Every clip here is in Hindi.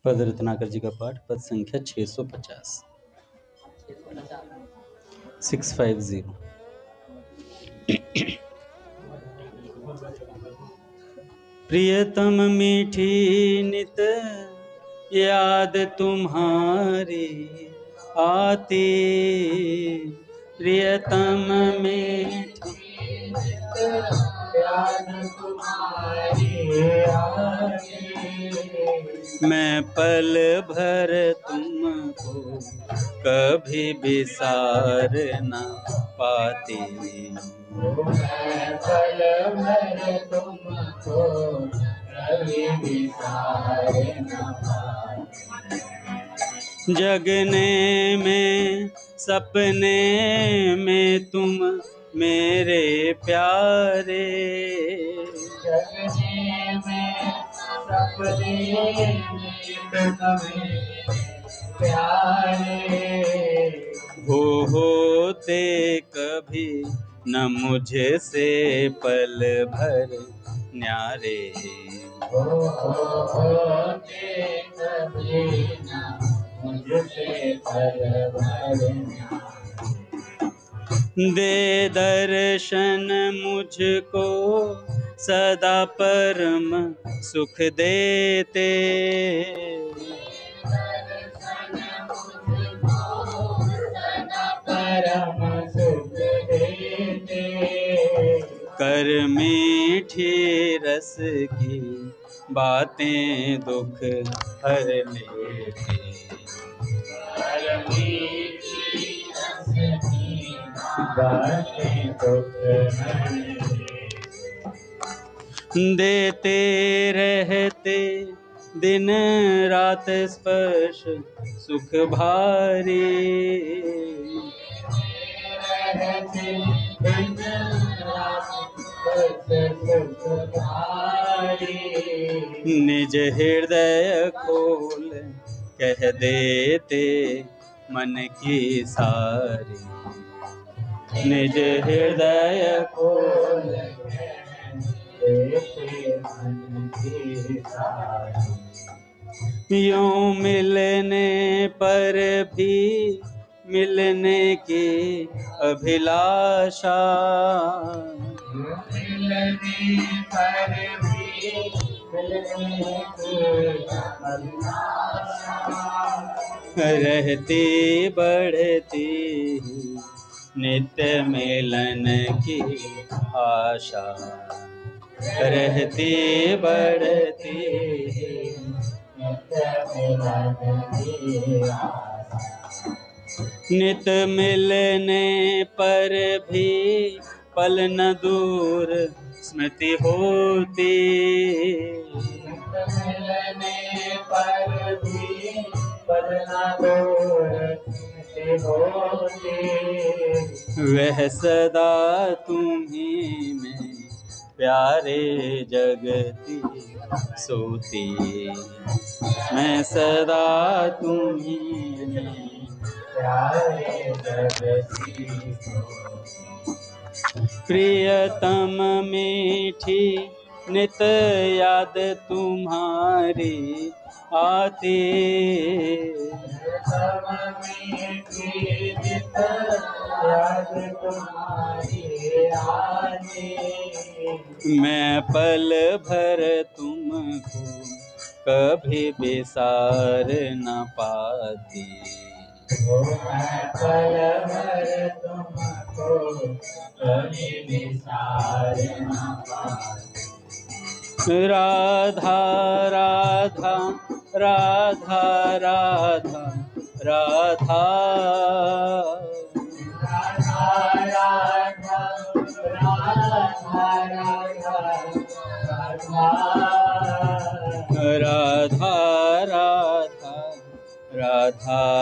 पद रत्नाकर जी का पाठ, पद संख्या 650 650। प्रियतम मीठी नित याद तुम्हारी आती, प्रियतम मीठी याद तुम्हारी आती, मैं पल भर तुमको कभी बिसार न पाती, मैं पल भर तुमको कभी बिसार न पाती, जगने में सपने में तुम मेरे प्यारे, जगने में सपने में तुम प्यारे, होते कभी न मुझसे पल भर न्यारे, होते कभी न मुझसे पल भर न्यारे, दे दर्शन मुझको सदा परम सुख देते, परम सुख देते, कर मीठी रस की बातें दुख हर लेते, कर मीठी रस की बातें दुख हर लेते, देते रहते दिन रात स्पर्श सुख भारी, रहते दिन रात स्पर्श सुख भारी, निज हृदय खोल कह देते मन की सारी, निज हृदय खोल यूं मिलने पर भी मिलने की अभिलाषा, मिलने पर भी मिलने की अभिलाषा, रहती बढ़ती नित्य मिलन की आशा, रहती बढ़ती नित्य मिलन की आशा, नित मिलने पर भी पल न दूर स्मृति होती, नित मिलने पर भी पल न दूर स्मृति होती, वह सदा तुम्हीं में प्यारे जगती सोती, मैं सदा तुम्हीं में प्यारे जगती सोती, प्रियतम मीठी नित याद तुम्हारी आती, प्रियतम मीठी नित याद तुम्हारी आती, मैं पल भर तुमको कभी बिसार न पाती, मैं पल भर तुमको कभी बिसार न पाती, राधा राधा राधा राधा राधा, राधा राधा राधा राधा राधा, राधा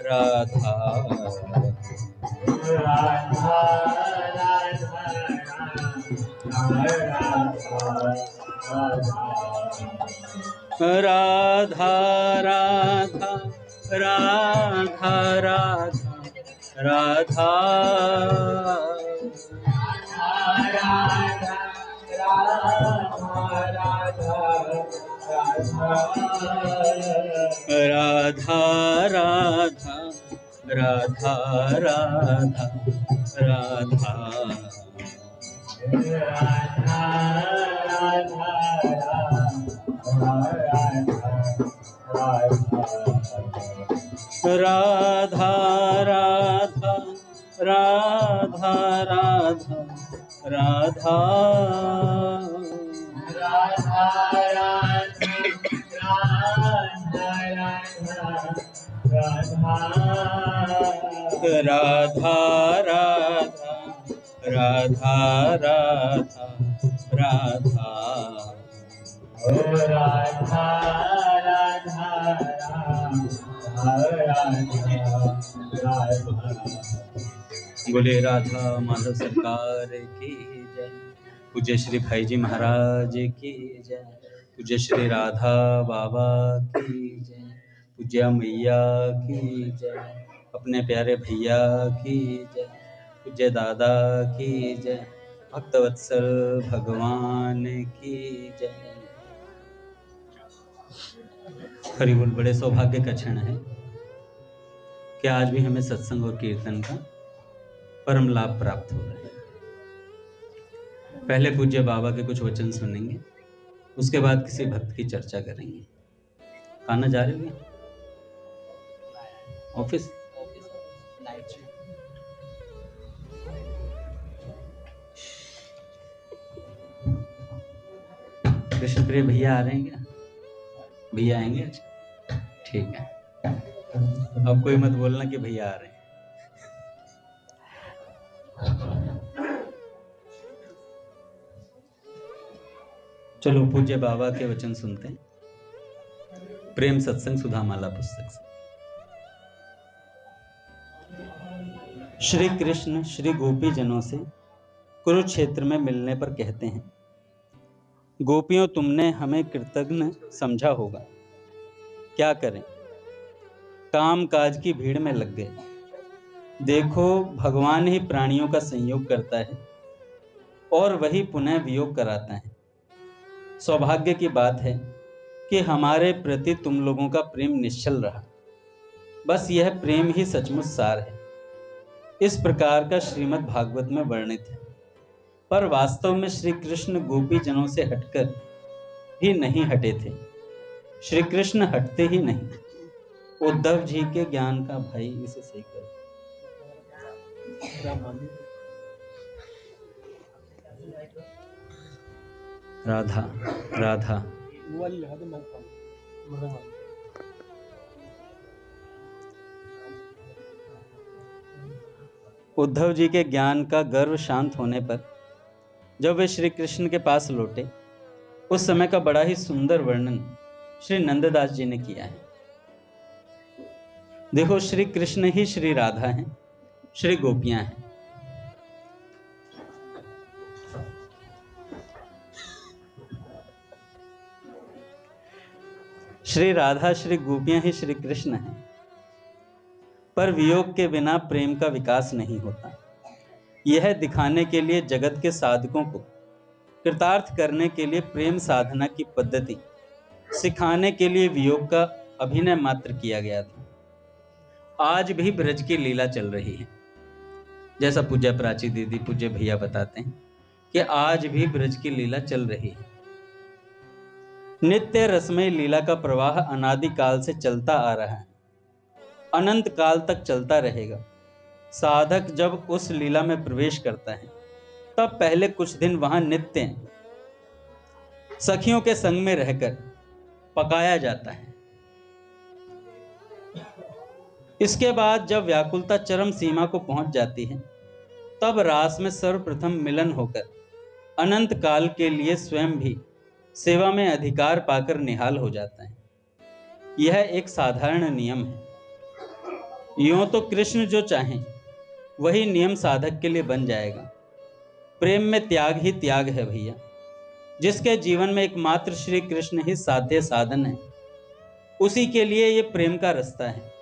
राधा राधा राधा, राधा राधा राधा राधा राधा राधा राधा राधा राधा राधा राधा राधा राधा राधा राधा राधा राधा बोले राधा माधव सरकार की जय। पूज्य श्री भाई जी महाराज की जय। पूज्य श्री राधा बाबा की जय। पूज्य मैया की जय। अपने प्यारे भैया की जय। पूज्य दादा की जय। भक्तवत्सल भगवान की जय। हरि बोल। बड़े सौभाग्य का क्षण है कि आज भी हमें सत्संग और कीर्तन का परम लाभ प्राप्त हो रहा है। पहले पूज्य बाबा के कुछ वचन सुनेंगे, उसके बाद किसी भक्त की चर्चा करेंगे। खाना जा रहे हो ऑफिस? कृष्ण प्रिय भैया आ रहे हैं क्या? भैया आएंगे आज? ठीक है। अब कोई मत बोलना कि भैया आ रहे हैं। चलो पूज्य बाबा के वचन सुनते हैं, प्रेम सत्संग सुधामाला पुस्तक से। श्री कृष्ण श्री गोपी जनों से कुरुक्षेत्र में मिलने पर कहते हैं, गोपियों तुमने हमें कृतज्ञ समझा होगा, क्या करें, काम काज की भीड़ में लग गए। देखो भगवान ही प्राणियों का संयोग करता है और वही पुनः वियोग कराता है। सौभाग्य की बात है कि हमारे प्रति तुम लोगों का प्रेम निश्चल रहा। बस यह प्रेम ही सचमुच सार है। इस प्रकार का श्रीमद् भागवत में वर्णित है। पर वास्तव में श्री कृष्ण गोपी जनों से हटकर ही नहीं हटे थे। श्री कृष्ण हटते ही नहीं। उद्धव जी के ज्ञान का भाई इसे सही कर। राधा राधा उद्धव जी के ज्ञान का गर्व शांत होने पर जब वे श्री कृष्ण के पास लौटे, उस समय का बड़ा ही सुंदर वर्णन श्री नंददास जी ने किया है। देखो श्री कृष्ण ही श्री राधा हैं, श्री गोपियां हैं। श्री राधा श्री गोपियां ही श्री कृष्ण हैं। पर वियोग के बिना प्रेम का विकास नहीं होता। यह दिखाने के लिए जगत के साधकों को कृतार्थ करने के लिए प्रेम साधना की पद्धति सिखाने के लिए वियोग का अभिनय मात्र किया गया था। आज भी ब्रज की लीला चल रही है। जैसा पूज्य प्राची दीदी पूज्य भैया बताते हैं कि आज भी ब्रज की लीला चल रही है। नित्य रसमय लीला का प्रवाह अनादि काल से चलता आ रहा है, अनंत काल तक चलता रहेगा। साधक जब उस लीला में प्रवेश करता है तब पहले कुछ दिन वहां नित्य सखियों के संग में रहकर पकाया जाता है। इसके बाद जब व्याकुलता चरम सीमा को पहुंच जाती है तब रास में सर्वप्रथम मिलन होकर अनंत काल के लिए स्वयं भी सेवा में अधिकार पाकर निहाल हो जाता है। यह एक साधारण नियम है। यूं तो कृष्ण जो चाहें वही नियम साधक के लिए बन जाएगा। प्रेम में त्याग ही त्याग है भैया। जिसके जीवन में एकमात्र श्री कृष्ण ही साध्य साधन है, उसी के लिए ये प्रेम का रास्ता है।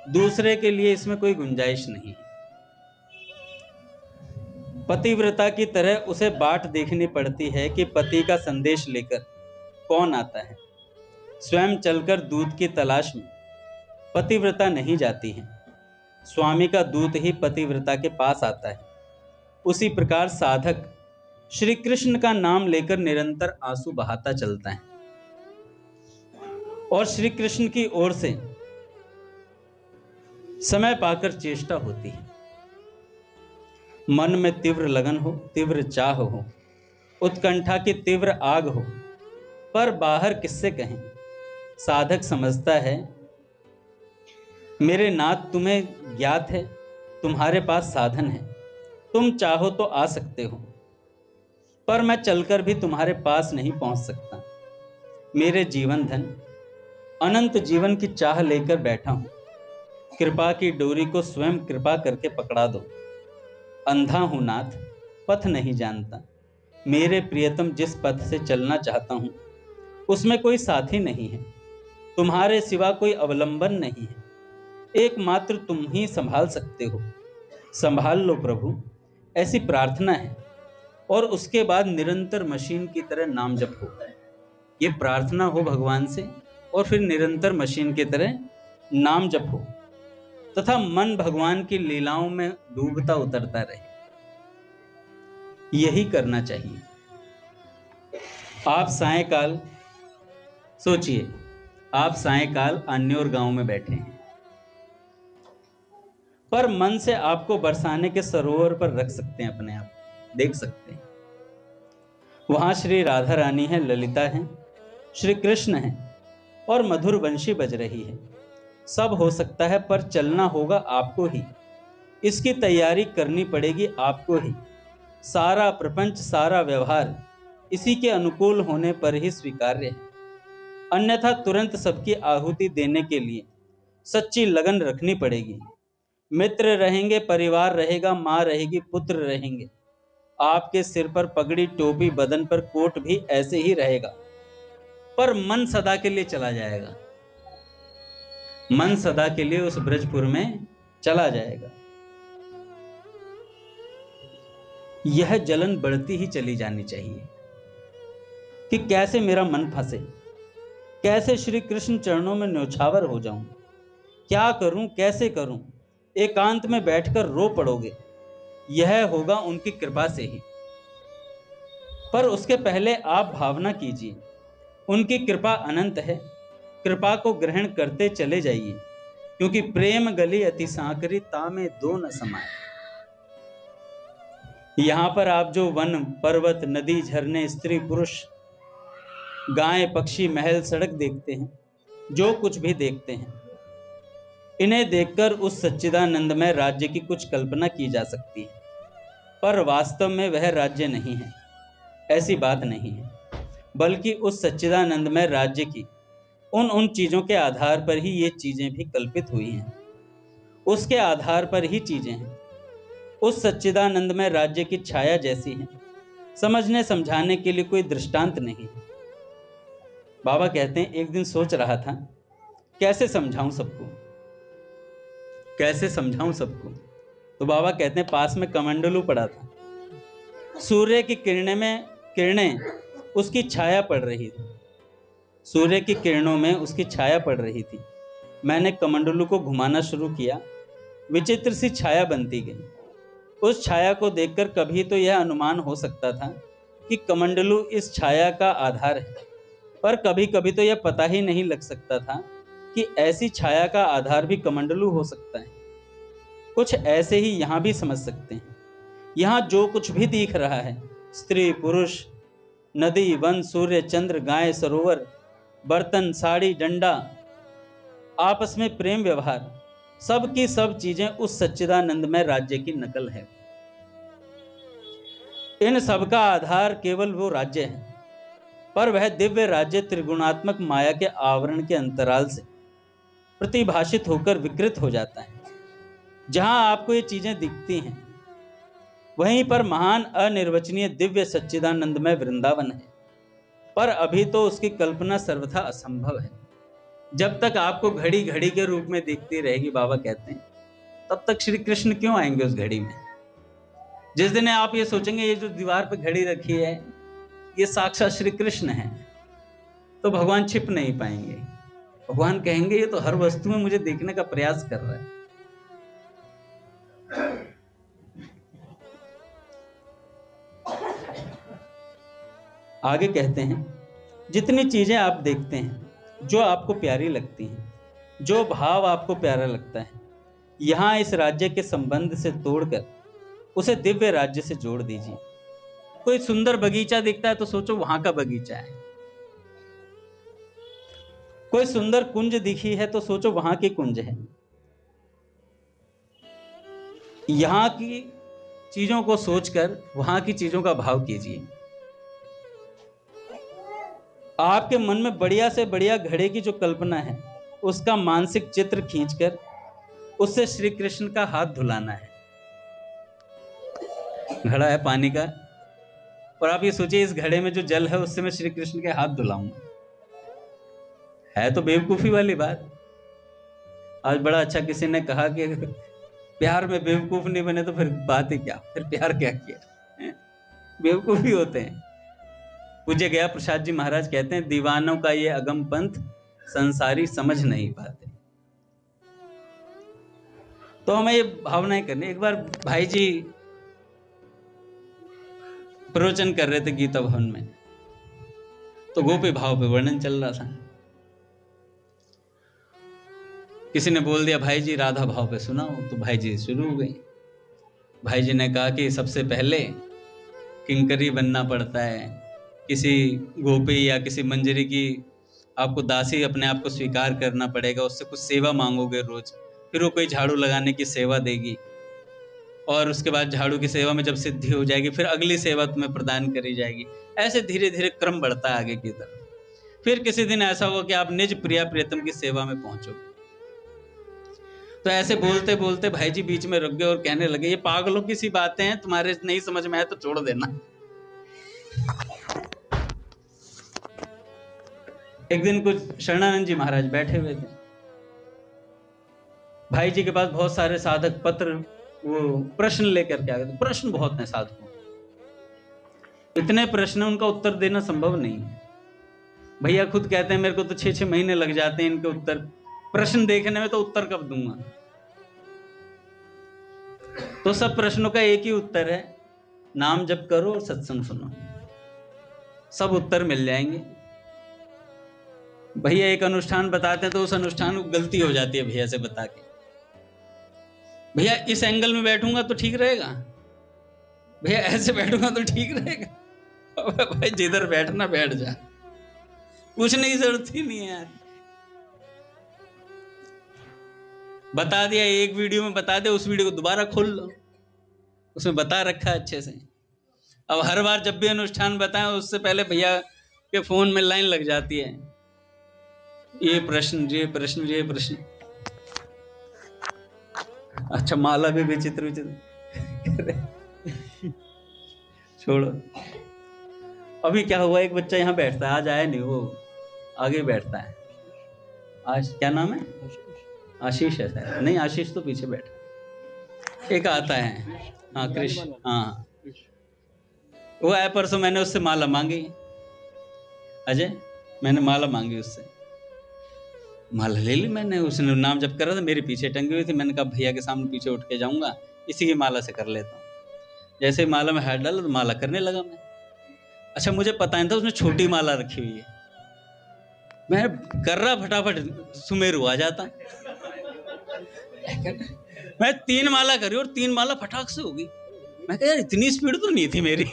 दूसरे के लिए इसमें कोई गुंजाइश नहीं। पतिव्रता की तरह उसे बाट देखनी पड़ती है कि पति का संदेश लेकर कौन आता है। स्वयं चलकर दूध की तलाश में पतिव्रता नहीं जाती है, स्वामी का दूत ही पतिव्रता के पास आता है। उसी प्रकार साधक श्री कृष्ण का नाम लेकर निरंतर आंसू बहाता चलता है और श्री कृष्ण की ओर से समय पाकर चेष्टा होती है। मन में तीव्र लगन हो, तीव्र चाह हो, उत्कंठा की तीव्र आग हो, पर बाहर किससे कहें। साधक समझता है मेरे नाथ तुम्हें ज्ञात है, तुम्हारे पास साधन है, तुम चाहो तो आ सकते हो, पर मैं चलकर भी तुम्हारे पास नहीं पहुंच सकता। मेरे जीवन धन अनंत जीवन की चाह लेकर बैठा हूं, कृपा की डोरी को स्वयं कृपा करके पकड़ा दो। अंधा हूं नाथ, पथ नहीं जानता, मेरे प्रियतम जिस पथ से चलना चाहता हूं उसमें कोई साथी नहीं है, तुम्हारे सिवा कोई अवलंबन नहीं है, एकमात्र तुम ही संभाल सकते हो, संभाल लो प्रभु, ऐसी प्रार्थना है। और उसके बाद निरंतर मशीन की तरह नाम जप हो। ये प्रार्थना हो भगवान से और फिर निरंतर मशीन की तरह नाम जप हो तथा मन भगवान की लीलाओं में डूबता उतरता रहे। यही करना चाहिए। आप सायंकाल सोचिए, आप सायंकाल अन्योर गांव में बैठे हैं, पर मन से आपको बरसाने के सरोवर पर रख सकते हैं, अपने आप देख सकते हैं। वहां श्री राधा रानी है, ललिता है, श्री कृष्ण है और मधुर वंशी बज रही है। सब हो सकता है, पर चलना होगा आपको ही, इसकी तैयारी करनी पड़ेगी आपको ही। सारा प्रपंच, सारा व्यवहार इसी के अनुकूल होने पर ही स्वीकार्य है, अन्यथा तुरंत सबकी आहुति देने के लिए सच्ची लगन रखनी पड़ेगी। मित्र रहेंगे, परिवार रहेगा, माँ रहेगी, पुत्र रहेंगे, आपके सिर पर पगड़ी, टोपी, बदन पर कोट भी ऐसे ही रहेगा, पर मन सदा के लिए चला जाएगा। मन सदा के लिए उस ब्रजपुर में चला जाएगा। यह जलन बढ़ती ही चली जानी चाहिए कि कैसे मेरा मन फंसे, कैसे श्री कृष्ण चरणों में न्योछावर हो जाऊं, क्या करूं, कैसे करूं। एकांत में बैठकर रो पड़ोगे, यह होगा उनकी कृपा से ही। पर उसके पहले आप भावना कीजिए, उनकी कृपा अनंत है, कृपा को ग्रहण करते चले जाइए, क्योंकि प्रेम गली अति सांकरी, तामे दो न समाए। यहां पर आप जो वन, पर्वत, नदी, झरने, स्त्री, पुरुष, गाय, पक्षी, महल, सड़क देखते हैं, जो कुछ भी देखते हैं, इन्हें देखकर उस सच्चिदानंदमय राज्य की कुछ कल्पना की जा सकती है, पर वास्तव में वह राज्य नहीं है। ऐसी बात नहीं है, बल्कि उस सच्चिदानंदमय राज्य की उन चीजों के आधार पर ही ये चीजें भी कल्पित हुई हैं, उसके आधार पर ही चीजें हैं। उस सच्चिदानंदमय राज्य की छाया जैसी है, समझने समझाने के लिए कोई दृष्टांत नहीं है। बाबा कहते हैं, एक दिन सोच रहा था कैसे समझाऊं सबको, कैसे समझाऊं सबको। तो बाबा कहते हैं, पास में कमंडलू पड़ा था, सूर्य की किरणें उसकी छाया पड़ रही थी, सूर्य की किरणों में उसकी छाया पड़ रही थी। मैंने कमंडलू को घुमाना शुरू किया, विचित्र सी छाया बनती गई। उस छाया को देखकर कभी तो यह अनुमान हो सकता था कि कमंडलू इस छाया का आधार है, पर कभी कभी तो यह पता ही नहीं लग सकता था कि ऐसी छाया का आधार भी कमंडलू हो सकता है। कुछ ऐसे ही यहाँ भी समझ सकते हैं। यहाँ जो कुछ भी दिख रहा है, स्त्री, पुरुष, नदी, वन, सूर्य, चंद्र, गाय, सरोवर, बर्तन, साड़ी, डंडा, आपस में प्रेम व्यवहार, सब की सब चीजें उस सच्चिदानंदमय राज्य की नकल है। इन सब का आधार केवल वो राज्य है, पर वह दिव्य राज्य त्रिगुणात्मक माया के आवरण के अंतराल से प्रतिभाषित होकर विकृत हो जाता है। जहां आपको ये चीजें दिखती हैं, वहीं पर महान अनिर्वचनीय दिव्य सच्चिदानंदमय वृंदावन है, पर अभी तो उसकी कल्पना सर्वथा असंभव है। जब तक आपको घड़ी घड़ी के रूप में दिखती रहेगी, बाबा कहते हैं, तब तक श्री कृष्ण क्यों आएंगे उस घड़ी में। जिस दिन आप ये सोचेंगे ये जो दीवार पे घड़ी रखी है ये साक्षात श्री कृष्ण है, तो भगवान छिप नहीं पाएंगे। भगवान कहेंगे ये तो हर वस्तु में मुझे देखने का प्रयास कर रहा है। आगे कहते हैं, जितनी चीजें आप देखते हैं, जो आपको प्यारी लगती हैं, जो भाव आपको प्यारा लगता है, यहां इस राज्य के संबंध से तोड़कर उसे दिव्य राज्य से जोड़ दीजिए। कोई सुंदर बगीचा दिखता है तो सोचो वहां का बगीचा है। कोई सुंदर कुंज दिखी है तो सोचो वहां की कुंज है। यहां की चीजों को सोचकर वहां की चीजों का भाव कीजिए। आपके मन में बढ़िया से बढ़िया घड़े की जो कल्पना है, उसका मानसिक चित्र खींचकर उससे श्री कृष्ण का हाथ धुलाना है। घड़ा है पानी का, और आप ये सोचिए इस घड़े में जो जल है उससे मैं श्री कृष्ण के हाथ धुलाऊंगा। है तो बेवकूफी वाली बात। आज बड़ा अच्छा किसी ने कहा कि प्यार में बेवकूफ नहीं बने तो फिर बात ही क्या, फिर प्यार क्या किया। बेवकूफी होते हैं। पूज्य गया प्रसाद जी महाराज कहते हैं, दीवानों का ये अगम पंथ संसारी समझ नहीं पाते। तो हमें ये भावनाएं करनी। एक बार भाई जी प्रवचन कर रहे थे गीता भवन में, तो गोपी भाव पे वर्णन चल रहा था। किसी ने बोल दिया भाई जी राधा भाव पे सुनाओ, तो भाई जी शुरू हो गई। भाई जी ने कहा कि सबसे पहले किंकरी बनना पड़ता है, किसी गोपी या किसी मंजरी की आपको दासी अपने आप को स्वीकार करना पड़ेगा, उससे कुछ सेवा मांगोगे रोज, फिर वो कोई झाड़ू लगाने की सेवा देगी, और उसके बाद झाड़ू की सेवा में जब सिद्धि हो जाएगी फिर अगली सेवा तुम्हें प्रदान करी जाएगी। ऐसे धीरे धीरे क्रम बढ़ता है आगे की तरफ। फिर किसी दिन ऐसा होगा कि आप निज प्रिया प्रियतम की सेवा में पहुंचोगे। तो ऐसे बोलते बोलते भाई जी बीच में रुक गए और कहने लगे, ये पागलों की सी बातें हैं, तुम्हारे नहीं समझ में आए तो छोड़ देना। एक दिन कुछ शरणानंद जी महाराज बैठे हुए थे। भाई जी के पास बहुत सारे साधक पत्र, वो प्रश्न लेकर के आ गए। प्रश्न बहुत हैं साधकों, इतने प्रश्न उनका उत्तर देना संभव नहीं है। भैया खुद कहते हैं मेरे को तो 6-6 महीने लग जाते हैं इनके उत्तर प्रश्न देखने में, तो उत्तर कब दूंगा। तो सब प्रश्नों का एक ही उत्तर है, नाम जप करो और सत्संग सुनो, सब उत्तर मिल जाएंगे। भैया एक अनुष्ठान बताते हैं तो उस अनुष्ठान को गलती हो जाती है भैया से बता के, भैया इस एंगल में बैठूंगा तो ठीक रहेगा, भैया ऐसे बैठूंगा तो ठीक रहेगा। भाई जिधर बैठना बैठ जा, पूछने की जरूरत ही नहीं है यार। बता दिया एक वीडियो में, बता दे, उस वीडियो को दोबारा खोल लो, उसमें बता रखा है अच्छे से। अब हर बार जब भी अनुष्ठान बताएं उससे पहले भैया के फोन में लाइन लग जाती है, ये प्रश्न ये प्रश्न ये प्रश्न। अच्छा माला भी विचित्र विचित्र। छोड़ो। अभी क्या हुआ, एक बच्चा यहाँ बैठता है, आज आया नहीं, वो आगे बैठता है। आज क्या नाम है, आशीष है शायद, नहीं आशीष तो पीछे बैठा। एक आता है, हाँ कृष्ण, हाँ वो आया परसों, मैंने उससे माला मांगी। अजय, मैंने माला मांगी उससे, माला ले ली मैंने। उसने नाम जप कर रहा था, मेरे पीछे टंगी हुई थी। मैंने कहा भैया के सामने पीछे उठ के जाऊंगा, इसी की माला से कर लेता हूँ। जैसे ही माला में हाथ डाला तो माला करने लगा मैं। अच्छा मुझे पता नहीं था उसने छोटी माला रखी हुई है। मैं कर रहा, फटाफट सुमेरु आ जाता। मैं 3 माला करी और 3 माला फटाक से होगी। मैं कहा यार इतनी स्पीड तो नहीं थी मेरी।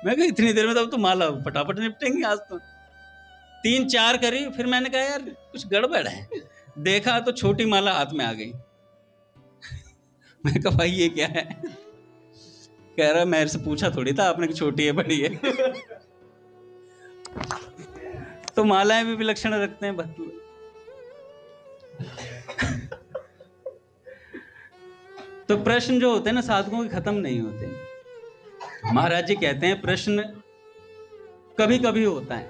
मैं कहा इतनी देर में तो माला फटाफट निपटेंगे आज तो। 3-4 करी, फिर मैंने कहा यार कुछ गड़बड़ है। देखा तो छोटी माला हाथ में आ गई। मैं कहा भाई ये क्या है। कह रहा मेरे से पूछा थोड़ी था आपने कि छोटी है बड़ी है। तो मालाएं भी विलक्षण रखते हैं भक्त लोग। तो प्रश्न जो होते हैं ना साधकों के खत्म नहीं होते। महाराज जी कहते हैं प्रश्न कभी कभी होता है,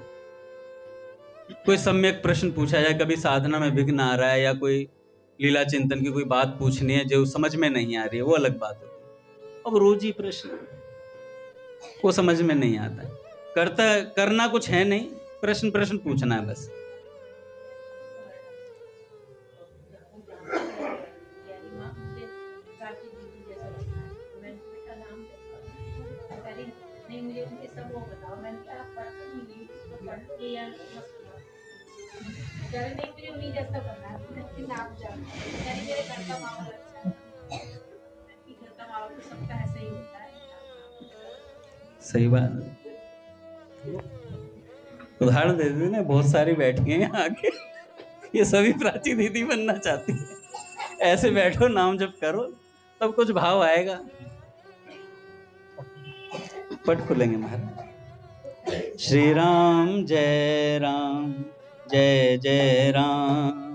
कोई सम्यक प्रश्न पूछा जाए, कभी साधना में विघ्न आ रहा है या कोई लीला चिंतन की कोई बात पूछनी है जो समझ में नहीं आ रही है, वो अलग बात होती है। अब रोज ही प्रश्न वो समझ में नहीं आता है। करना कुछ है नहीं, प्रश्न पूछना है बस। सही बात, उदाहरण दे देते ना, बहुत सारी बैठी हैं यहाँ आके, ये सभी प्राची दीदी बनना चाहती है। ऐसे बैठो, नाम जप करो, तब कुछ भाव आएगा। पट खुलेंगे महाराज। श्री राम जय राम, जय जय राम।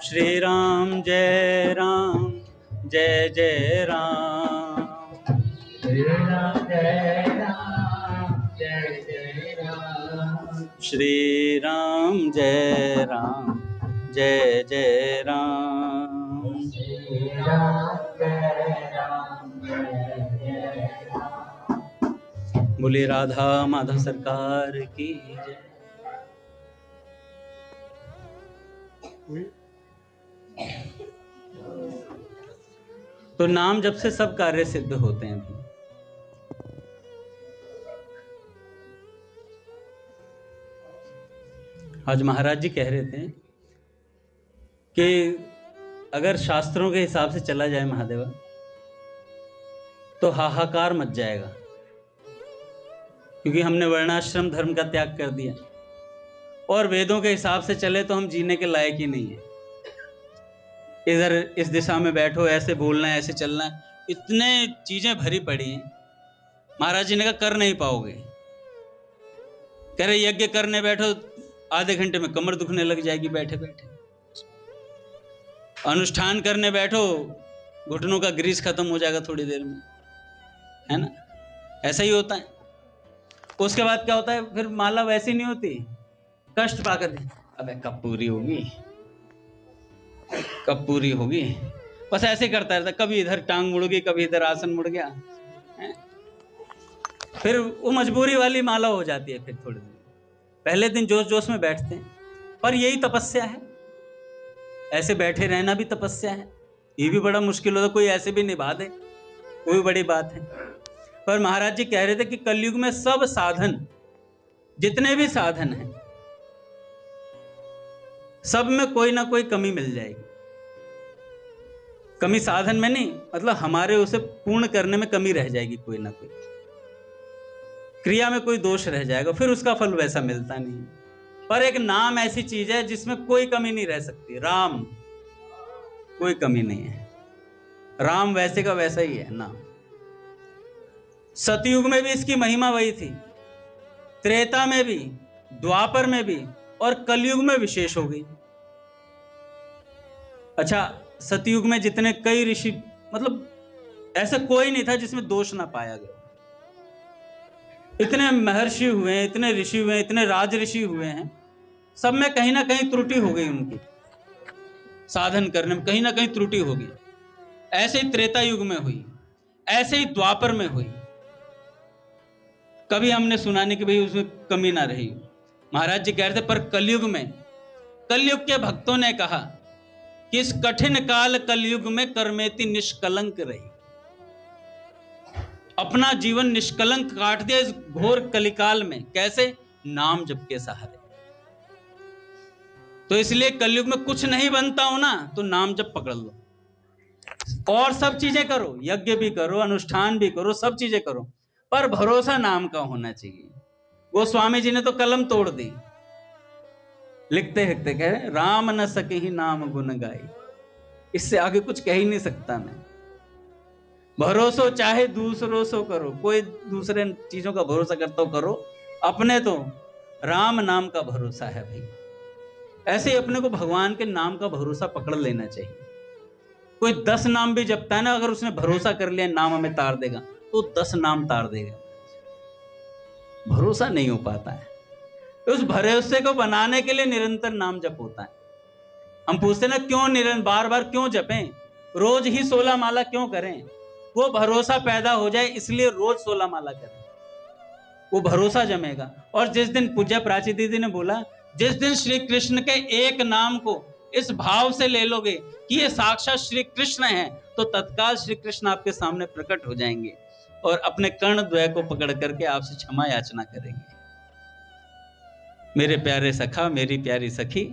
श्री राम जय राम, जय जय राम। श्री राम जय राम, जय जय राम। श्री राम जय राम, जय जय राम। श्री राम जय राम, जय जय राम। बोले राधा माधव सरकार की जय। तो नाम जप से सब कार्य सिद्ध होते हैं भी। आज महाराज जी कह रहे थे कि अगर शास्त्रों के हिसाब से चला जाए महादेवा, तो हाहाकार मच जाएगा, क्योंकि हमने वर्णाश्रम धर्म का त्याग कर दिया, और वेदों के हिसाब से चले तो हम जीने के लायक ही नहीं है। इधर इस दिशा में बैठो, ऐसे बोलना है, ऐसे चलना है, इतने चीजें भरी पड़ी हैं। महाराज जी ने कहा कर नहीं पाओगे। कह रहे यज्ञ करने बैठो, आधे घंटे में कमर दुखने लग जाएगी बैठे बैठे। अनुष्ठान करने बैठो, घुटनों का ग्रीस खत्म हो जाएगा थोड़ी देर में, है ना? ऐसा ही होता है। उसके बाद क्या होता है, फिर माला वैसी नहीं होती, कष्ट पाकर अबे कब पूरी होगी, कब पूरी होगी, बस ऐसे करता रहता। कभी इधर टांग मुड़ गई, कभी इधर आसन मुड़ गया, फिर वो मजबूरी वाली माला हो जाती है। फिर थोड़े दिन, पहले दिन जोश जोश में बैठते हैं, पर यही तपस्या है। ऐसे बैठे रहना भी तपस्या है, ये भी बड़ा मुश्किल होता। कोई ऐसे भी निभा दे, कोई बड़ी बात है। पर महाराज जी कह रहे थे कि कलयुग में सब साधन, जितने भी साधन हैं, सब में कोई ना कोई कमी मिल जाएगी। कमी साधन में नहीं, मतलब हमारे उसे पूर्ण करने में कमी रह जाएगी, कोई ना कोई क्रिया में कोई दोष रह जाएगा, फिर उसका फल वैसा मिलता नहीं। पर एक नाम ऐसी चीज है जिसमें कोई कमी नहीं रह सकती। राम, कोई कमी नहीं है। राम वैसे का वैसा ही है नाम। सतयुग में भी इसकी महिमा वही थी, त्रेता में भी, द्वापर में भी, और कलयुग में विशेष हो गई। अच्छा, सतयुग में जितने कई ऋषि, मतलब ऐसा कोई नहीं था जिसमें दोष ना पाया गया। इतने महर्षि हुए हैं, इतने ऋषि हुए हैं, इतने राज ऋषि हुए हैं, सब में कहीं ना कहीं त्रुटि हो गई। उनकी साधन करने में कहीं ना कहीं त्रुटि हो गई। ऐसे ही त्रेता युग में हुई, ऐसे ही द्वापर में हुई। कभी हमने सुना नहीं कि भाई उसमें कमी ना रही। महाराज जी कह रहे थे, पर कलयुग में, कलयुग के भक्तों ने कहा कि इस कठिन काल कलयुग में कर्मेति निष्कलंक रही। अपना जीवन निष्कलंक काट दिया इस घोर कलिकाल में। कैसे? नाम जप के सहारे। तो इसलिए कलयुग में कुछ नहीं बनता हो ना, तो नाम जप पकड़ लो, और सब चीजें करो, यज्ञ भी करो, अनुष्ठान भी करो, सब चीजें करो, पर भरोसा नाम का होना चाहिए। गोस्वामी जी ने तो कलम तोड़ दी, लिखते लिखते कह रहे, राम न सके ही नाम गुण गाई। इससे आगे कुछ कह ही नहीं सकता मैं। भरोसा चाहे दूसरों से करो, कोई दूसरे चीजों का भरोसा करता हो करो, अपने तो राम नाम का भरोसा है भाई। ऐसे ही अपने को भगवान के नाम का भरोसा पकड़ लेना चाहिए। कोई 10 नाम भी जपता है ना, अगर उसने भरोसा कर लिया नाम हमें तार देगा, तो 10 नाम तार देगा। भरोसा नहीं हो पाता है। उस भरोसे को बनाने के लिए निरंतर नाम जप होता है। हम पूछते ना, क्यों निरंतर बार बार क्यों जपें? रोज ही 16 माला क्यों करें? वो भरोसा पैदा हो जाए इसलिए रोज 16 माला करें, वो भरोसा जमेगा। और जिस दिन पूज्य प्राची दीदी ने बोला, जिस दिन श्री कृष्ण के एक नाम को इस भाव से ले लोगे कि ये साक्षात श्री कृष्ण है, तो तत्काल श्री कृष्ण आपके सामने प्रकट हो जाएंगे और अपने कर्ण द्वय को पकड़ करके आपसे क्षमा याचना करेंगे। मेरे प्यारे सखा, मेरी प्यारी सखी,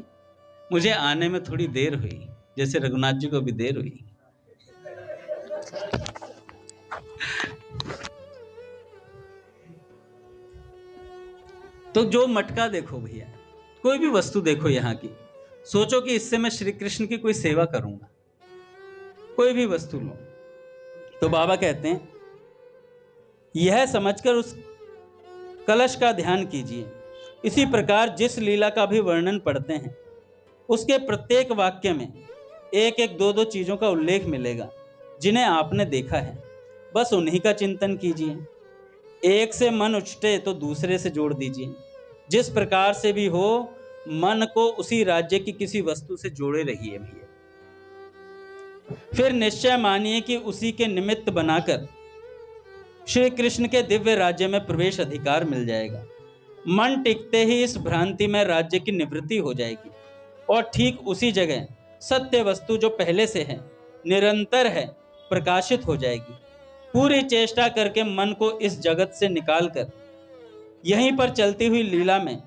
मुझे आने में थोड़ी देर हुई, जैसे रघुनाथ जी को भी देर हुई। तो जो मटका देखो भैया, कोई भी वस्तु देखो यहाँ की, सोचो कि इससे मैं श्री कृष्ण की कोई सेवा करूंगा। कोई भी वस्तु लो तो बाबा कहते हैं यह समझकर उस कलश का ध्यान कीजिए। इसी प्रकार जिस लीला का भी वर्णन पढ़ते हैं उसके प्रत्येक वाक्य में एक एक दो दो चीजों का उल्लेख मिलेगा जिन्हें आपने देखा है। बस उन्हीं का चिंतन कीजिए। एक से मन उछटे तो दूसरे से जोड़ दीजिए। जिस प्रकार से भी हो, मन को उसी राज्य की किसी वस्तु से जोड़े रहिए भैया। फिर निश्चय मानिए कि उसी के निमित्त बनाकर श्री कृष्ण के दिव्य राज्य में प्रवेश अधिकार मिल जाएगा। मन टिकते ही इस भ्रांति में राज्य की निवृत्ति हो जाएगी और ठीक उसी जगह सत्य वस्तु जो पहले से है, निरंतर है, प्रकाशित हो जाएगी। पूरी चेष्टा करके मन को इस जगत से निकालकर यहीं पर चलती हुई लीला में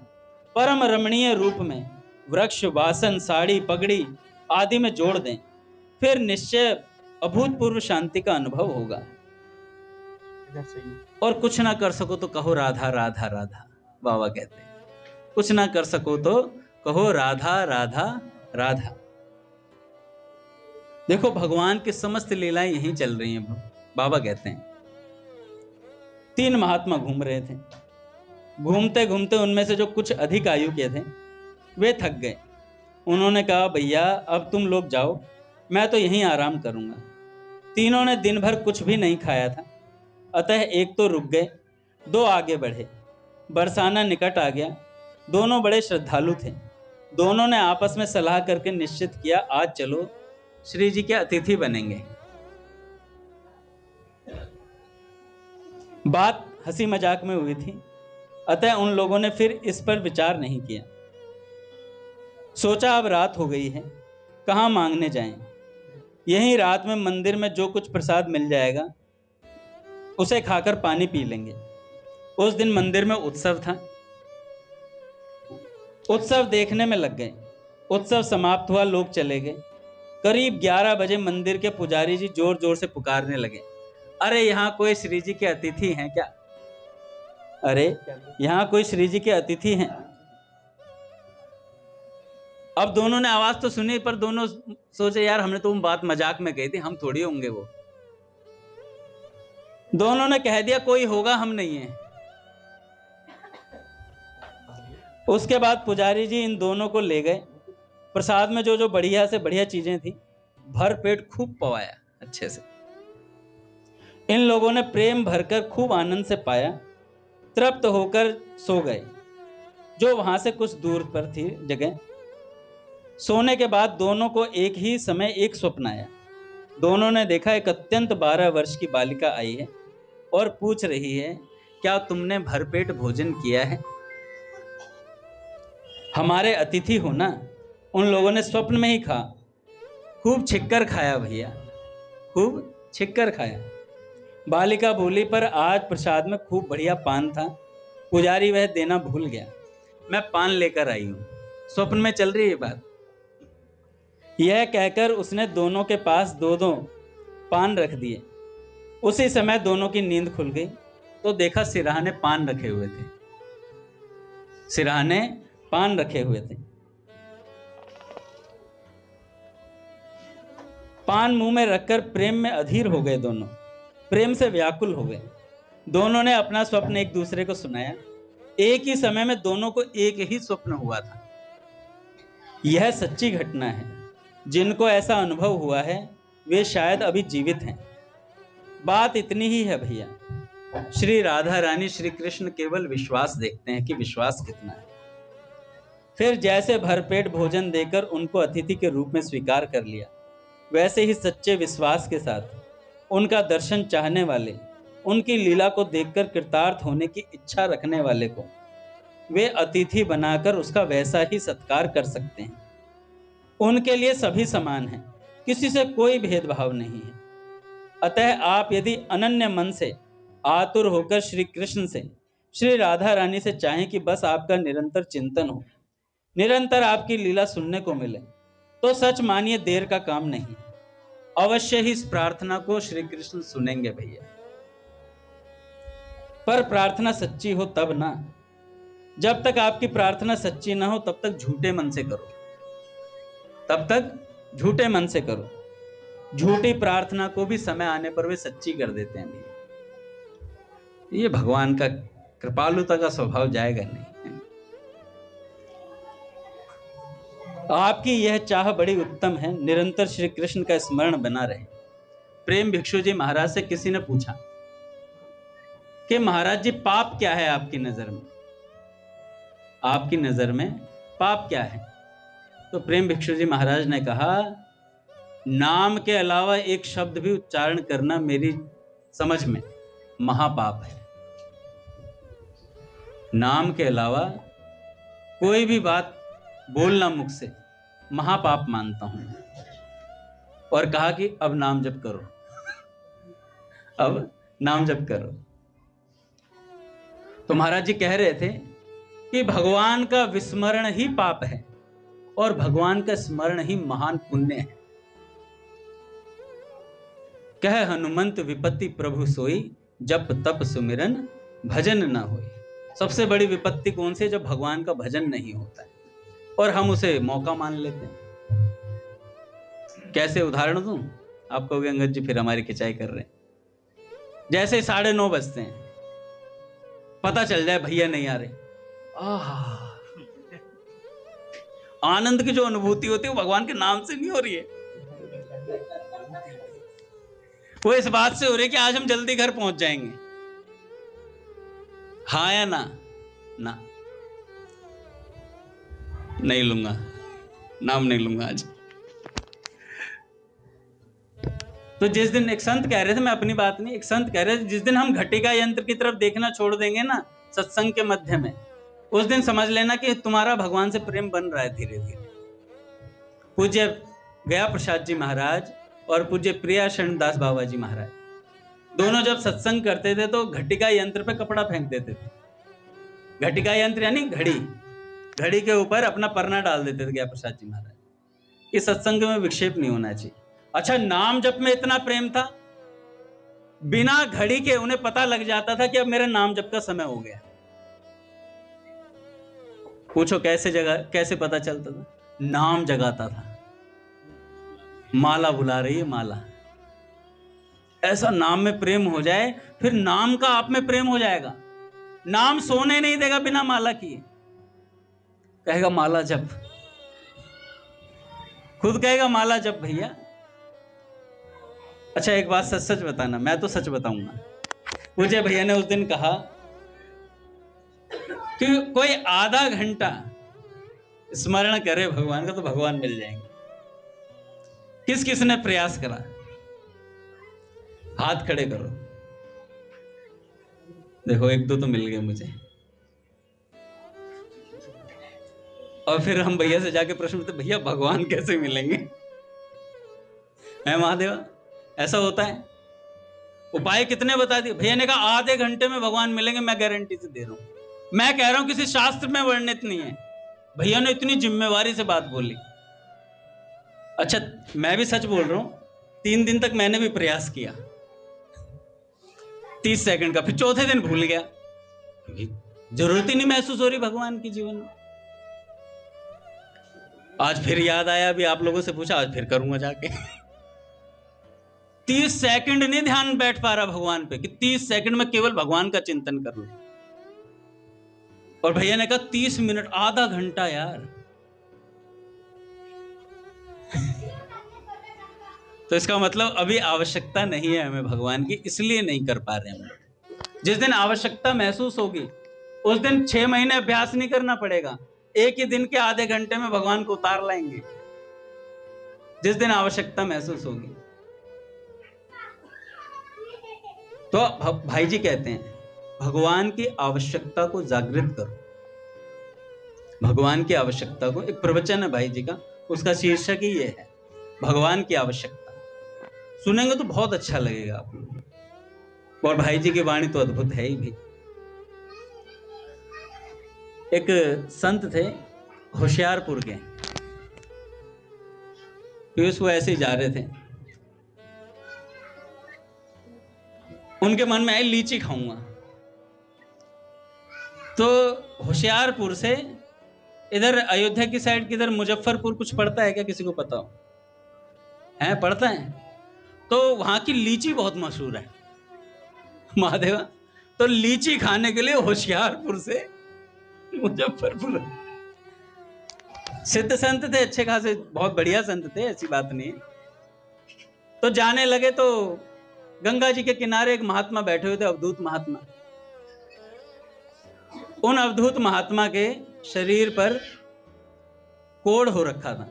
परम रमणीय रूप में वृक्ष, वासन, साड़ी, पगड़ी आदि में जोड़ दें। फिर निश्चय अभूतपूर्व शांति का अनुभव होगा। और कुछ ना कर सको तो कहो राधा राधा राधा, बाबा कहते हैं। कुछ ना कर सको तो कहो राधा राधा राधा। देखो भगवान की समस्त लीलाएं यहीं चल रही हैं। बाबा कहते हैं 3 महात्मा घूम रहे थे। घूमते घूमते उनमें से जो कुछ अधिक आयु के थे वे थक गए। उन्होंने कहा भैया अब तुम लोग जाओ, मैं तो यहीं आराम करूंगा। तीनों ने दिन भर कुछ भी नहीं खाया था, अतः एक तो रुक गए, 2 आगे बढ़े। बरसाना निकट आ गया। दोनों बड़े श्रद्धालु थे। दोनों ने आपस में सलाह करके निश्चित किया आज चलो श्री जी के अतिथि बनेंगे। बात हंसी मजाक में हुई थी, अतः उन लोगों ने फिर इस पर विचार नहीं किया। सोचा अब रात हो गई है, कहाँ मांगने जाएं। यहीं रात में मंदिर में जो कुछ प्रसाद मिल जाएगा उसे खाकर पानी पी लेंगे। उस दिन मंदिर में उत्सव था। उत्सव देखने में लग गए। उत्सव समाप्त हुआ, लोग चले गए। करीब 11 बजे मंदिर के पुजारी जी जोर जोर से पुकारने लगे, अरे यहाँ कोई श्री जी के अतिथि हैं क्या? अरे यहाँ कोई श्री जी के अतिथि हैं। अब दोनों ने आवाज तो सुनी, पर दोनों सोचे यार हमने तो बात मजाक में कही थी, हम थोड़ी होंगे वो। दोनों ने कह दिया कोई होगा, हम नहीं है। उसके बाद पुजारी जी इन दोनों को ले गए। प्रसाद में जो जो बढ़िया से बढ़िया चीजें थी भर पेट खूब पवाया अच्छे से। इन लोगों ने प्रेम भरकर खूब आनंद से पाया। तृप्त होकर सो गए, जो वहां से कुछ दूर पर थी जगह। सोने के बाद दोनों को एक ही समय एक स्वप्न आया। दोनों ने देखा एक अत्यंत 12 वर्ष की बालिका आई है और पूछ रही है क्या तुमने भरपेट भोजन किया है? हमारे अतिथि हो ना। उन लोगों ने स्वप्न में ही कहा खूब छिक्कर खाया भैया, खूब छिक्कर खाया। बालिका बोली पर आज प्रसाद में खूब बढ़िया पान था, पुजारी वह देना भूल गया, मैं पान लेकर आई हूं। स्वप्न में चल रही है बात। यह कहकर उसने दोनों के पास 2-2 पान रख दिए। उसी समय दोनों की नींद खुल गई तो देखा सिरहाने पान रखे हुए थे। सिरहाने पान रखे हुए थे। पान मुंह में रखकर प्रेम में अधीर हो गए। दोनों प्रेम से व्याकुल हो गए। दोनों ने अपना स्वप्न एक दूसरे को सुनाया। एक ही समय में दोनों को एक ही स्वप्न हुआ था। यह सच्ची घटना है। जिनको ऐसा अनुभव हुआ है वे शायद अभी जीवित हैं। बात इतनी ही है भैया। श्री राधा रानी श्री कृष्ण केवल विश्वास देखते हैं कि विश्वास कितना है। फिर जैसे भरपेट भोजन देकर उनको अतिथि के रूप में स्वीकार कर लिया, वैसे ही सच्चे विश्वास के साथ उनका दर्शन चाहने वाले, उनकी लीला को देखकर कृतार्थ होने की इच्छा रखने वाले को वे अतिथि बनाकर उसका वैसा ही सत्कार कर सकते हैं। उनके लिए सभी समान हैं, किसी से कोई भेदभाव नहीं है। अतः आप यदि अनन्य मन से आतुर होकर श्री कृष्ण से, श्री राधा रानी से चाहें कि बस आपका निरंतर चिंतन हो, निरंतर आपकी लीला सुनने को मिले, तो सच मानिए देर का काम नहीं, अवश्य ही इस प्रार्थना को श्री कृष्ण सुनेंगे भैया। पर प्रार्थना सच्ची हो तब ना। जब तक आपकी प्रार्थना सच्ची ना हो तब तक झूठे मन से करो, तब तक झूठे मन से करो। झूठी प्रार्थना को भी समय आने पर वे सच्ची कर देते हैं भैया। ये भगवान का कृपालुता का स्वभाव जाएगा नहीं। आपकी यह चाह बड़ी उत्तम है, निरंतर श्री कृष्ण का स्मरण बना रहे। प्रेम भिक्षु जी महाराज से किसी ने पूछा कि महाराज जी पाप क्या है आपकी नजर में, आपकी नजर में पाप क्या है? तो प्रेम भिक्षु जी महाराज ने कहा, नाम के अलावा एक शब्द भी उच्चारण करना मेरी समझ में महापाप है। नाम के अलावा कोई भी बात बोलना मुख से महापाप मानता हूं। और कहा कि अब नाम जप करो, अब नाम जप करो। तो महाराज जी कह रहे थे कि भगवान का विस्मरण ही पाप है और भगवान का स्मरण ही महान पुण्य है। कह हनुमंत विपत्ति प्रभु सोई, जप तप सुमिरन भजन न होई। सबसे बड़ी विपत्ति कौन सी है? जब भगवान का भजन नहीं होता है और हम उसे मौका मान लेते हैं। कैसे उदाहरण दूं? आप कहोगे अंगद जी फिर हमारी खिंचाई कर रहे हैं। जैसे 9:30 बजते हैं, पता चल जाए भैया नहीं आ रहे, आनंद की जो अनुभूति होती है वो भगवान के नाम से नहीं हो रही है, वो इस बात से हो रही है कि आज हम जल्दी घर पहुंच जाएंगे। हाँ या ना? ना, नहीं लूंगा, नाम नहीं लूंगा आज। तो जिस दिन एक संत कह रहे थे, मैं अपनी बात नहीं, एक संत कह रहे थे, जिस दिन हम घटिका यंत्र की तरफ देखना छोड़ देंगे ना सत्संग के मध्य में, उस दिन समझ लेना कि तुम्हारा भगवान से प्रेम बन रहा है धीरे धीरे। पूज्य गया प्रसाद जी महाराज और पूज्य प्रिया शरणदास बाबा जी महाराज दोनों जब सत्संग करते थे तो घटिका यंत्र पे कपड़ा फेंक देते थे। घटिका यंत्र यानी घड़ी, घड़ी के ऊपर अपना परना डाल देते थे गया प्रसाद जी महाराज। इस सत्संग में विक्षेप नहीं होना चाहिए। अच्छा, नाम जप में इतना प्रेम था, बिना घड़ी के उन्हें पता लग जाता था कि अब मेरे नाम जप का समय हो गया। पूछो कैसे पता चलता था? नाम जगाता था। माला बुला रही है, माला। ऐसा नाम में प्रेम हो जाए, फिर नाम का आप में प्रेम हो जाएगा। नाम सोने नहीं देगा बिना माला किए, कहेगा माला जप, खुद कहेगा माला जप भैया। अच्छा, एक बात सच सच बताना, मैं तो सच बताऊंगा। मुझे भैया ने उस दिन कहा कि कोई आधा घंटा स्मरण करे भगवान का तो भगवान मिल जाएंगे। किस किस ने प्रयास करा? हाथ खड़े करो। देखो, एक दो तो मिल गए मुझे। और फिर हम भैया से जाके प्रश्न पूछते, भैया भगवान कैसे मिलेंगे? है महादेवा, ऐसा होता है? उपाय कितने बता दिए? भैया ने कहा आधे घंटे में भगवान मिलेंगे, मैं गारंटी से दे रहा हूं। मैं कह रहा हूं किसी शास्त्र में वर्णित नहीं है। भैया ने इतनी जिम्मेवारी से बात बोली। अच्छा, मैं भी सच बोल रहा हूं, 3 दिन तक मैंने भी प्रयास किया 30 सेकंड का, फिर चौथे दिन भूल गया। जरूरत ही नहीं महसूस हो रही भगवान की जीवन में। आज फिर याद आया, अभी आप लोगों से पूछा, आज फिर करूंगा जाके। 30 सेकंड नहीं ध्यान बैठ पा रहा भगवान पे कि 30 सेकंड में केवल भगवान का चिंतन कर लूं। और भैया ने कहा 30 मिनट, आधा घंटा यार। तो इसका मतलब अभी आवश्यकता नहीं है हमें भगवान की, इसलिए नहीं कर पा रहे हम। जिस दिन आवश्यकता महसूस होगी उस दिन 6 महीने अभ्यास नहीं करना पड़ेगा, एक ही दिन के आधे घंटे में भगवान को उतार लाएंगे। जिस दिन आवश्यकता महसूस होगी। तो भाई जी कहते हैं भगवान की आवश्यकता को जागृत करो। भगवान की आवश्यकता को, एक प्रवचन है भाई जी का, उसका शीर्षक ही ये है, भगवान की आवश्यकता। सुनेंगे तो बहुत अच्छा लगेगा आपको। और भाई जी की वाणी तो अद्भुत है ही भी। एक संत थे होशियारपुर के, पीयूष वो ऐसे ही जा रहे थे, उनके मन में आई लीची खाऊंगा। तो होशियारपुर से इधर अयोध्या की साइड किधर मुजफ्फरपुर कुछ पड़ता है क्या, किसी को पता हो? है, पड़ता है। तो वहां की लीची बहुत मशहूर है महादेवा। तो लीची खाने के लिए होशियारपुर से मुजफ्फरपुर, सिद्ध संत थे अच्छे खासे, बहुत बढ़िया संत थे, ऐसी बात नहीं। तो जाने लगे तो गंगा जी के किनारे एक महात्मा बैठे हुए थे, अवधूत महात्मा। उन अवधूत महात्मा के शरीर पर कोढ़ हो रखा था,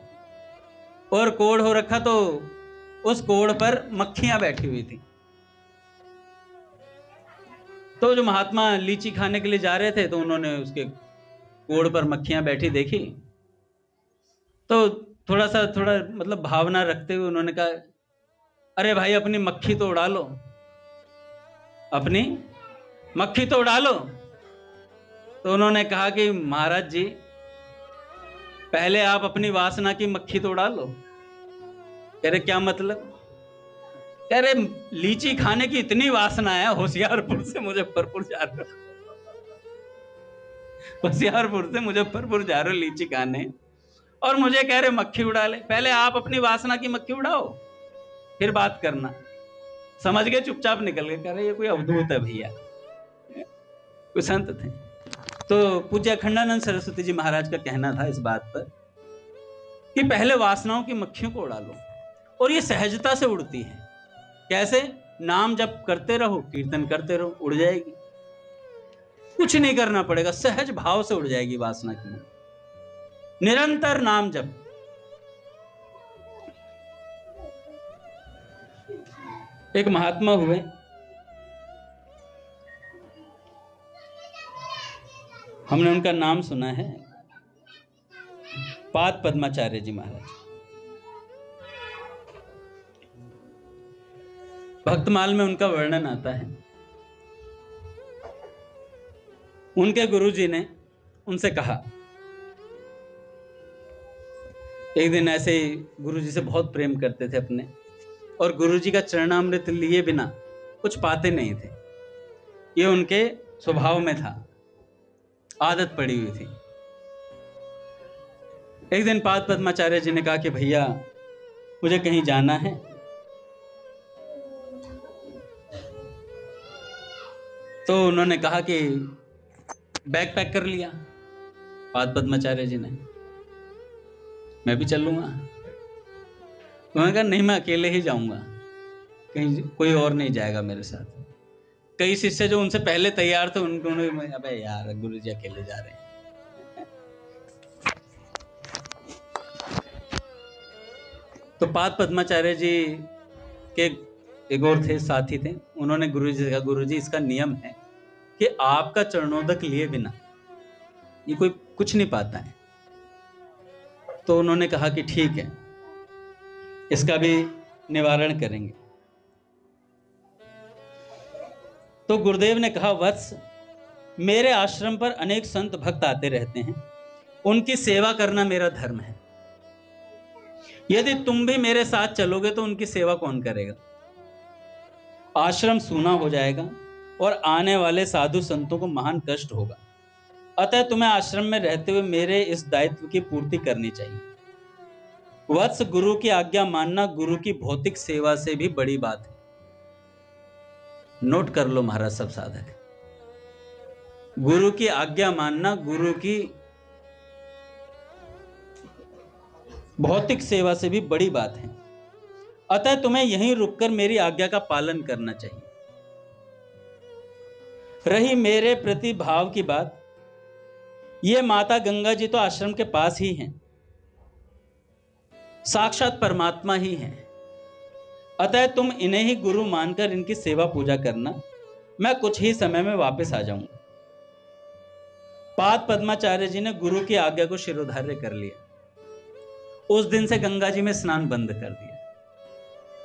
और कोढ़ हो रखा तो उस कोढ़ पर मक्खियां बैठी हुई थी। तो जो महात्मा लीची खाने के लिए जा रहे थे तो उन्होंने उसके कोढ़ पर मक्खियां बैठी देखी, तो थोड़ा मतलब भावना रखते हुए उन्होंने कहा, अरे भाई अपनी मक्खी तो उड़ा लो, अपनी मक्खी तो उड़ा लो। तो उन्होंने कहा कि महाराज जी पहले आप अपनी वासना की मक्खी तो उड़ा लो। कह रहे क्या मतलब? कह रहे लीची खाने की इतनी वासना है, होशियारपुर से मुजफ्फरपुर जा रहे हो, होशियारपुर से मुजफ्फरपुर जा रहे हो लीची खाने, और मुझे कह रहे मक्खी उड़ा ले। पहले आप अपनी वासना की मक्खी उड़ाओ, फिर बात करना। समझ गए, चुपचाप निकल गए। कह रहे ये कोई अवधूत है भैया, कोई संत थे। तो पूज्य अखंडानंद सरस्वती जी महाराज का कहना था इस बात पर कि पहले वासनाओं की मक्खियों को उड़ा लो, और ये सहजता से उड़ती है। कैसे? नाम जप करते रहो, कीर्तन करते रहो, उड़ जाएगी। कुछ नहीं करना पड़ेगा, सहज भाव से उड़ जाएगी वासना की। निरंतर नाम जप। एक महात्मा हुए, हमने उनका नाम सुना है, पाद पद्माचार्य जी महाराज। भक्तमाल में उनका वर्णन आता है। उनके गुरुजी ने उनसे कहा, एक दिन ऐसे ही गुरुजी से बहुत प्रेम करते थे अपने, और गुरुजी का चरणामृत लिए बिना कुछ पाते नहीं थे। ये उनके स्वभाव में था, आदत पड़ी हुई थी। एक दिन पाद पद्माचार्य जी ने कहा कि भैया मुझे कहीं जाना है, तो उन्होंने कहा कि बैग पैक कर लिया पाद पद्माचार्य जी ने, मैं भी चलूंगा। उन्होंने कहा नहीं, मैं अकेले ही जाऊंगा, कहीं कोई और नहीं जाएगा मेरे साथ। कई शिष्य जो उनसे पहले तैयार थे उन्होंने, अबे यार गुरु जी अकेले जा रहे हैं। तो पाद पद्माचार्य जी के एक और थे, साथी थे, उन्होंने गुरु जी से कहा, गुरु जी इसका नियम है कि आपका चरणोदक लिए बिना ये कोई कुछ नहीं पाता है। तो उन्होंने कहा कि ठीक है, इसका भी निवारण करेंगे। तो गुरुदेव ने कहा, वत्स मेरे आश्रम पर अनेक संत भक्त आते रहते हैं, उनकी सेवा करना मेरा धर्म है। यदि तुम भी मेरे साथ चलोगे तो उनकी सेवा कौन करेगा? आश्रम सूना हो जाएगा और आने वाले साधु संतों को महान कष्ट होगा। अतः तुम्हें आश्रम में रहते हुए मेरे इस दायित्व की पूर्ति करनी चाहिए। वत्स गुरु की आज्ञा मानना गुरु की भौतिक सेवा से भी बड़ी बात है। नोट कर लो महाराज सब साधक, गुरु की आज्ञा मानना गुरु की भौतिक सेवा से भी बड़ी बात है। अतः तुम्हें यहीं रुककर मेरी आज्ञा का पालन करना चाहिए। रही मेरे प्रति भाव की बात, ये माता गंगा जी तो आश्रम के पास ही हैं। साक्षात परमात्मा ही हैं। अतः तुम इन्हें ही गुरु मानकर इनकी सेवा पूजा करना। मैं कुछ ही समय में वापस आ जाऊंगा। पाद पद्माचार्य जी ने गुरु की आज्ञा को शिरोधार्य कर लिया। उस दिन से गंगा जी में स्नान बंद कर दिया,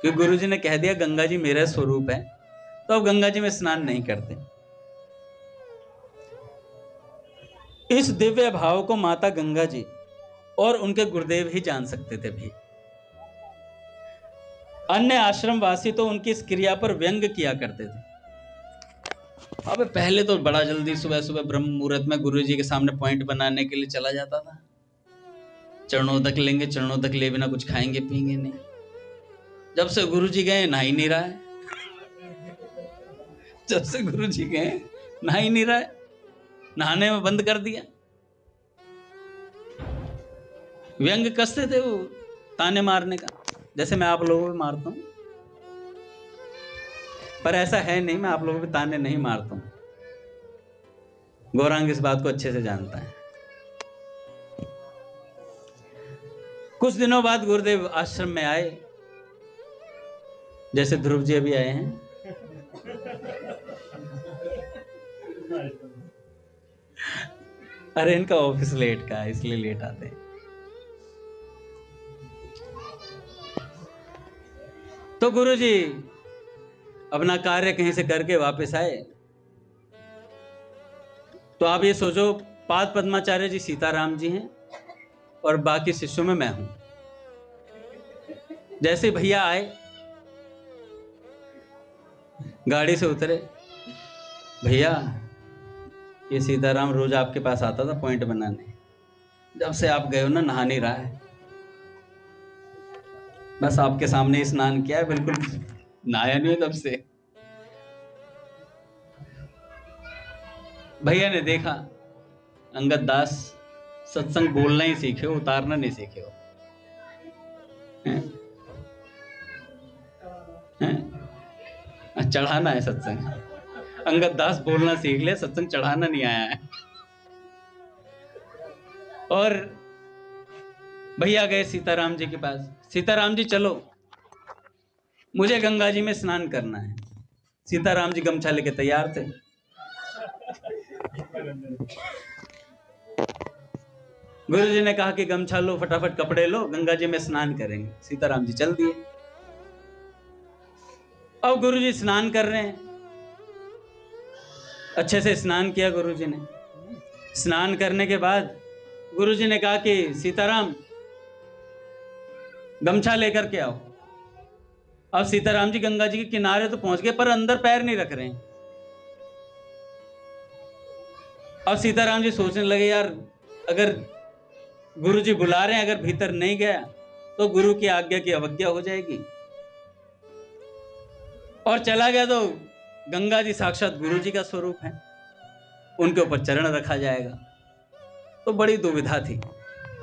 क्योंकि गुरु जी ने कह दिया गंगा जी मेरा स्वरूप है, तो अब गंगा जी में स्नान नहीं करते। इस दिव्य भाव को माता गंगा जी और उनके गुरुदेव ही जान सकते थे भी। अन्य आश्रमवासी तो उनकी इस क्रिया पर व्यंग किया करते थे। अब पहले तो बड़ा जल्दी सुबह सुबह ब्रह्म मुहूर्त में गुरु जी के सामने पॉइंट बनाने के लिए चला जाता था। चरणोदक लेंगे, चरणोदक ले बिना कुछ खाएंगे पिएंगे नहीं। जब से गुरु जी गए नहा ही नहीं रहा है। जब से गुरु जी गए नहा ही नहीं रहा है, नहाने में बंद कर दिया। व्यंग कसते थे वो, ताने मारने का, जैसे मैं आप लोगों को मारता हूं। पर ऐसा है नहीं, मैं आप लोगों पे ताने नहीं मारता हूं। गौरांग इस बात को अच्छे से जानता है। कुछ दिनों बाद गुरुदेव आश्रम में आए, जैसे ध्रुव जी अभी आए हैं। अरे इनका ऑफिस लेट का है, इसलिए लेट आते हैं। तो गुरु जी अपना कार्य कहीं से करके वापस आए। तो आप ये सोचो, पाद पद्माचार्य जी सीताराम जी हैं और बाकी शिष्यों में मैं हूं। जैसे भैया आए, गाड़ी से उतरे, भैया ये सीताराम रोज आपके पास आता था पॉइंट बनाने, जब से आप गए हो ना नहा नहीं रहा है। बस आपके सामने ही स्नान किया है, बिल्कुल नहाया नहीं है तब से। भैया ने देखा अंगद दास सत्संग बोलना ही सीखे हो, उतारना नहीं सीखे हो। चढ़ाना है सत्संग। अंगद दास बोलना सीख ले, सत्संग चढ़ाना नहीं आया है। और भैया गए सीताराम जी के पास। सीताराम जी चलो, मुझे गंगा जी में स्नान करना है। सीताराम जी गमछा लेके तैयार थे। गुरु जी ने कहा कि गमछा लो, फटाफट कपड़े लो, गंगा जी में स्नान करेंगे। सीताराम जी चल दिए। अब गुरु जी स्नान कर रहे हैं। अच्छे से स्नान किया गुरु जी ने। स्नान करने के बाद गुरु जी ने कहा कि सीताराम गमछा लेकर के आओ। अब सीताराम जी गंगा जी के किनारे तो पहुंच गए, पर अंदर पैर नहीं रख रहे हैं। अब सीताराम जी सोचने लगे, यार अगर गुरु जी बुला रहे हैं, अगर भीतर नहीं गया तो गुरु की आज्ञा की अवज्ञा हो जाएगी, और चला गया तो गंगा जी साक्षात गुरु जी का स्वरूप है, उनके ऊपर चरण रखा जाएगा। तो बड़ी दुविधा थी,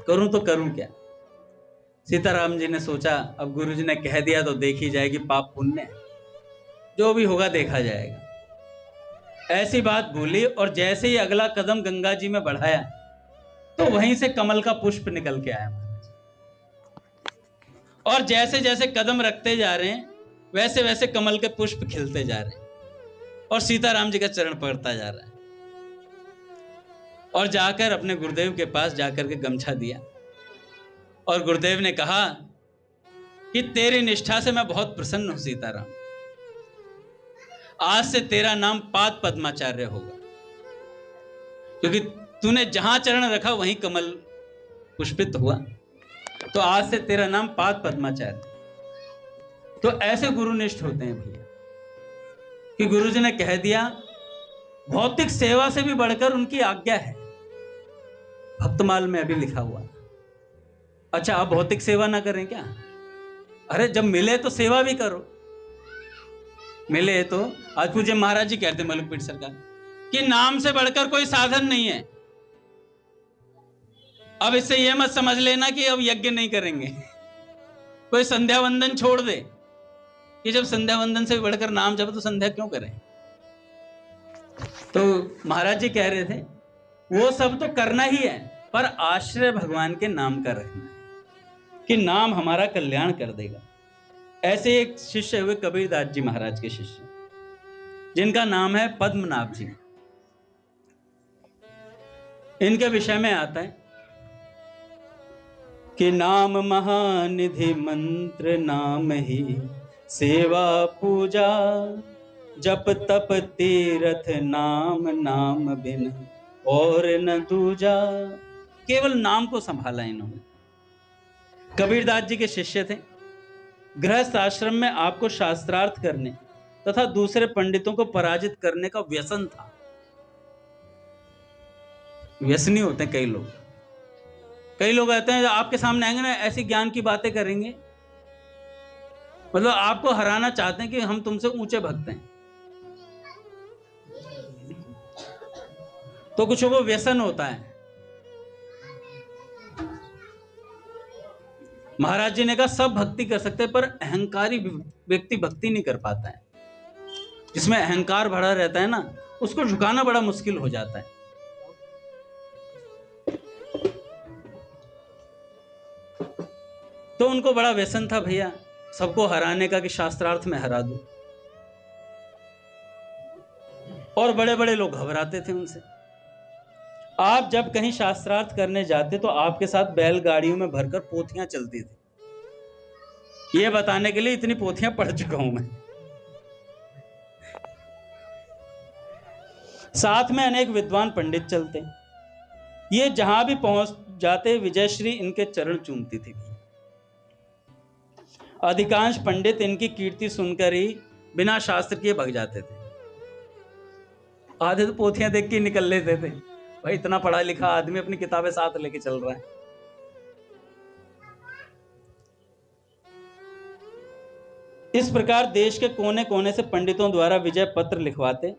करूं तो करूं क्या। सीताराम जी ने सोचा अब गुरु जी ने कह दिया तो देखी जाएगी, पाप पुण्य जो भी होगा देखा जाएगा। ऐसी बात भूली, और जैसे ही अगला कदम गंगा जी में बढ़ाया तो वहीं से कमल का पुष्प निकल के आया महाराज। और जैसे जैसे कदम रखते जा रहे हैं वैसे वैसे कमल के पुष्प खिलते जा रहे हैं, और सीताराम जी का चरण पकड़ता जा रहा है। और जाकर अपने गुरुदेव के पास जाकर के गमछा दिया, और गुरुदेव ने कहा कि तेरी निष्ठा से मैं बहुत प्रसन्न हूं सीताराम, आज से तेरा नाम पाद पद्माचार्य होगा, क्योंकि तूने जहां चरण रखा वहीं कमल पुष्पित हुआ, तो आज से तेरा नाम पाद पद्माचार्य। तो ऐसे गुरुनिष्ठ होते हैं भैया, कि गुरु जी ने कह दिया, भौतिक सेवा से भी बढ़कर उनकी आज्ञा है। भक्तमाल में अभी लिखा हुआ। अच्छा, आप भौतिक सेवा ना करें क्या? अरे जब मिले तो सेवा भी करो। मिले तो आज पूज्य महाराज जी कहते मलकपीठ सरकार कि नाम से बढ़कर कोई साधन नहीं है। अब इससे यह मत समझ लेना कि अब यज्ञ नहीं करेंगे। कोई संध्या वंदन छोड़ दे कि जब संध्या वंदन से बढ़कर नाम जप, तो संध्या क्यों करें। तो महाराज जी कह रहे थे वो सब तो करना ही है, पर आश्रय भगवान के नाम का रखना है। कि नाम हमारा कल्याण कर देगा। ऐसे एक शिष्य हुए कबीरदास जी महाराज के शिष्य, जिनका नाम है पद्मनाभ जी। इनके विषय में आता है कि नाम महानिधि मंत्र नाम ही सेवा पूजा, जप तप तीरथ नाम नाम बिन और न दूजा। केवल नाम को संभाला इन्होंने। कबीरदास जी के शिष्य थे। गृहस्थ आश्रम में आपको शास्त्रार्थ करने तथा दूसरे पंडितों को पराजित करने का व्यसन था। व्यसनी होते हैं कई लोग। कई लोग कहते हैं आपके सामने आएंगे ना, ऐसी ज्ञान की बातें करेंगे, मतलब आपको हराना चाहते हैं कि हम तुमसे ऊंचे भक्त हैं। तो कुछ को व्यसन होता है। महाराज जी ने कहा सब भक्ति कर सकते हैं, पर अहंकारी व्यक्ति भक्ति नहीं कर पाता है। जिसमें अहंकार भरा रहता है ना, उसको झुकाना बड़ा मुश्किल हो जाता है। तो उनको बड़ा व्यसन था भैया सबको हराने का, कि शास्त्रार्थ में हरा दो। और बड़े बड़े लोग घबराते थे उनसे। आप जब कहीं शास्त्रार्थ करने जाते तो आपके साथ बैलगाड़ियों में भरकर पोथियां चलती थी। ये बताने के लिए इतनी पोथियां पढ़ चुका हूं मैं। साथ में अनेक विद्वान पंडित चलते। ये जहां भी पहुंच जाते विजयश्री इनके चरण चूमती थी। अधिकांश पंडित इनकी कीर्ति सुनकर ही बिना शास्त्र किए भग जाते थे। आधे तो पोथियां देख के निकल लेते थे। भाई इतना पढ़ा लिखा आदमी अपनी किताबें साथ लेके चल रहा है। इस प्रकार देश के कोने कोने से पंडितों द्वारा विजय पत्र लिखवाते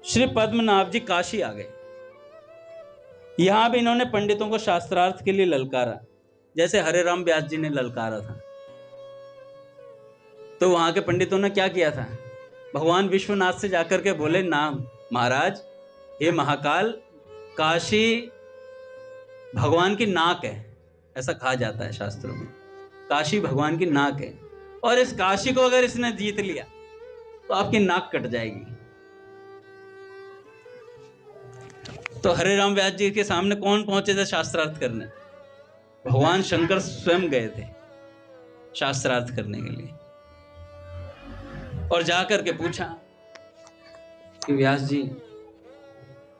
श्री पद्मनाभ जी काशी आ गए। यहां भी इन्होंने पंडितों को शास्त्रार्थ के लिए ललकारा, जैसे हरे राम व्यास जी ने ललकारा था। तो वहां के पंडितों ने क्या किया था, भगवान विश्वनाथ से जाकर के बोले, नाम महाराज ये महाकाल काशी भगवान की नाक है, ऐसा कहा जाता है शास्त्रों में। काशी भगवान की नाक है, और इस काशी को अगर इसने जीत लिया तो आपकी नाक कट जाएगी। तो हरे राम व्यास जी के सामने कौन पहुंचे थे शास्त्रार्थ करने? भगवान शंकर स्वयं गए थे शास्त्रार्थ करने के लिए। और जाकर के पूछा कि व्यास जी,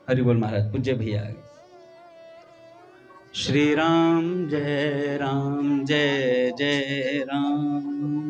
हरि बोल महाराज, पूज्य भैया आ गए। श्री राम जय जय राम।